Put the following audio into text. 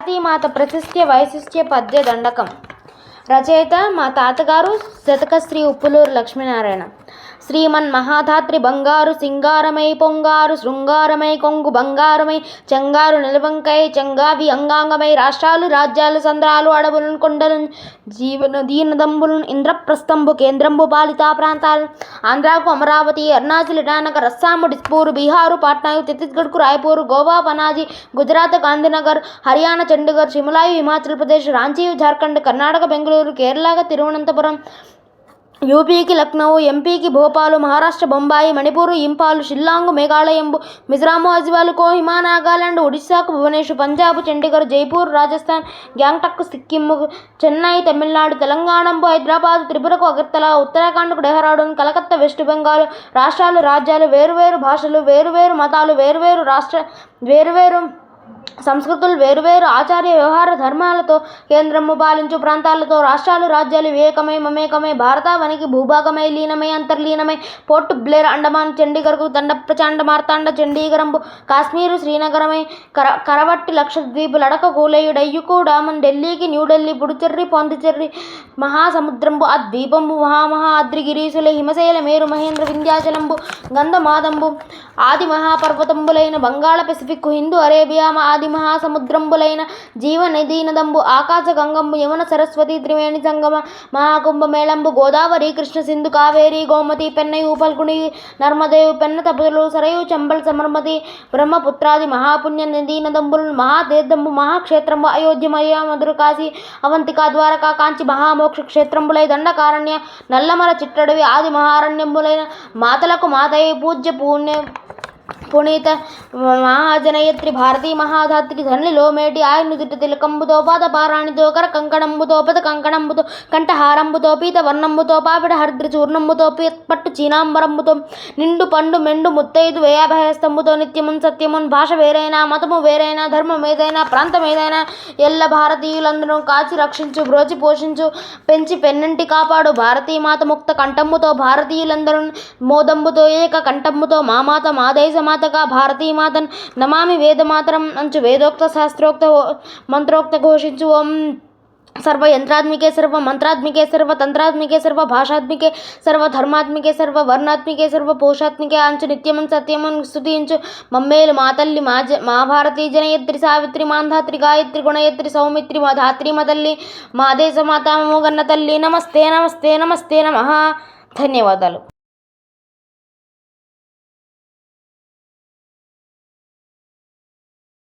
భారతీమాత ప్రశస్త్య వైశిష్ట్య పద్య దండకం. రచయిత మా తాతగారు శతకశ్రీ ఉప్పులూరు లక్ష్మీనారాయణ. శ్రీమన్ మహాధాత్రి బంగారు సింగారమై పొంగారు శృంగారమై కొంగు బంగారమై చెంగారు నిలవంకై చెంగావి అంగాంగమై రాష్ట్రాలు రాజ్యాలు సంద్రాలు అడవులను కొండలను జీవన దీనదంబులను ఇంద్రప్రస్థంబు కేంద్రంబు పాలితా ప్రాంతాలు ఆంధ్రాకు అమరావతి అరుణాచల్ ఇటానగర్ అస్సాము డిస్పూరు బీహారు పాట్నాకు ఛత్తీస్గఢ్కు రాయ్పూర్ గోవా పనాజీ గుజరాత్ గాంధీనగర్ హర్యానా చండీగఢ్ షిమ్లాయు హిమాచల్ ప్రదేశ్ రాంచీ జార్ఖండ్ కర్ణాటక బెంగళూరు కేరళకు తిరువనంతపురం యూపీకి లక్నో ఎంపీకి భోపాలు మహారాష్ట్ర బొంబాయి మణిపూరు ఇంపాలు షిల్లాంగ్ మేఘాలయంబు మిజోరాము అజ్వాలు కోహిమా నాగాలాండ్ ఒడిశాకు భువనేశ్వర్ పంజాబ్ చండీగఢ్ జైపూర్ రాజస్థాన్ గ్యాంగ్టక్ సిక్కింకు చెన్నై తమిళనాడు తెలంగాణకు హైదరాబాద్ త్రిపురకు అగర్తల ఉత్తరాఖండ్కు డెహ్రాడూన్ కలకత్తా వెస్ట్ బెంగాల్ రాష్ట్రాలు రాజ్యాలు వేరువేరు భాషలు వేరువేరు మతాలు వేరువేరు సంస్కృతులు వేరువేరు ఆచార్య వ్యవహార ధర్మాలతో కేంద్రము పాలించు ప్రాంతాలతో రాష్ట్రాలు రాజ్యాలు వివేకమై మమేకమై భారతావనికి భూభాగమై లీనమై అంతర్లీనమై పోర్ట్ బ్లేర్ అండమాన్ చండీగఢ్కు దండ ప్రచండ మార్తాండ చండీగరంబు కాశ్మీరు శ్రీనగరమై కరవట్టి లక్షద్వీపు లడక కూలేయు డయ్యుకు డామన్ ఢిల్లీకి న్యూఢిల్లీ పుడుచెర్రి పాండిచెర్రి మహాసముద్రంబు ఆ ద్వీపంబు మహా అద్రిగిరీసులై హిమశైల మేరు మహేంద్ర వింధ్యాచలంబు గంధమాదంబు ఆది మహాపర్వతంబులైన బంగాళ పెసిఫిక్ హిందూ అరేబియా ఆది మహాసముద్రంబులైన జీవనదీనదంబు ఆకాశ గంగంబు యమున సరస్వతి త్రివేణి సంగమ మహాకుంభమేళంబు గోదావరి కృష్ణ సింధు కావేరి గోమతి పెన్నయు పల్గుని నర్మదేవు పెన్న తపతులు సరయు చంబల్ సమర్మతి బ్రహ్మపుత్రాది మహాపుణ్య నదీనదంబులు మహాతీర్థంబు మహాక్షేత్రంబు అయోధ్యమయ మధుర కాశీ అవంతిక ద్వారకా కాంచి మహామోక్ష క్షేత్రంబులై దండకారణ్య నల్లమల చిట్టడవి ఆది మహారణ్యంబులైన మాతలకు మాతయ్య పూజ్య పునీత మహాజనయత్రి భారతీ మహాధాత్రి ధన్లిలో మేటి ఆయనుదిట తిలకంబుతో పాదపారాణితో కర కంకణంబుతో పద కంకణంబుతో కంఠహారంబుతో పీత వర్ణంబుతో పాపిడ హరిద్ర చూర్ణంబుతో పట్టు చీనాంబరంబుతో నిండు పండు మెండు ముత్తైదు వేయాభయస్తంబుతో నిత్యమున్ సత్యమున్ భాష వేరైనా మతము వేరైనా ధర్మం ఏదైనా ప్రాంతం ఏదైనా ఎల్ల భారతీయులందరూ కాచి రక్షించు బ్రోచి పోషించు పెంచి పెన్నంటి కాపాడు భారతీమాత ముక్త కంఠంబుతో భారతీయులందరూ మోదంబుతో ఏక కంఠంబుతో మామాత మాదేశ మాతగా భారతీమాతన్ నమామి వేదమాతరం అంచు వేదోక్త శాస్త్రోక్త మంత్రోక్త ఘోషించు ఓం సర్వ యంత్రాత్మికే సర్వ మంత్రాత్మికే సర్వ తంత్రాత్మికే సర్వ భాషాత్మికే సర్వ ధర్మాత్మికే సర్వ వర్ణాత్మికే సర్వ పోషాత్మికే అంచు నిత్యమన్ సత్యమన్ స్తుతించు మమ్మేలు మా తల్లి మా భారతీ జనయత్రి సావిత్రి మాంధాత్రి గాయత్రి గుణయత్రి సౌమిత్రి మా ధాత్రి మా తల్లి మా దేశ మాతామో గన్న తల్లి నమస్తే నమస్తే నమస్తే నమః. ధన్యవాదాలు.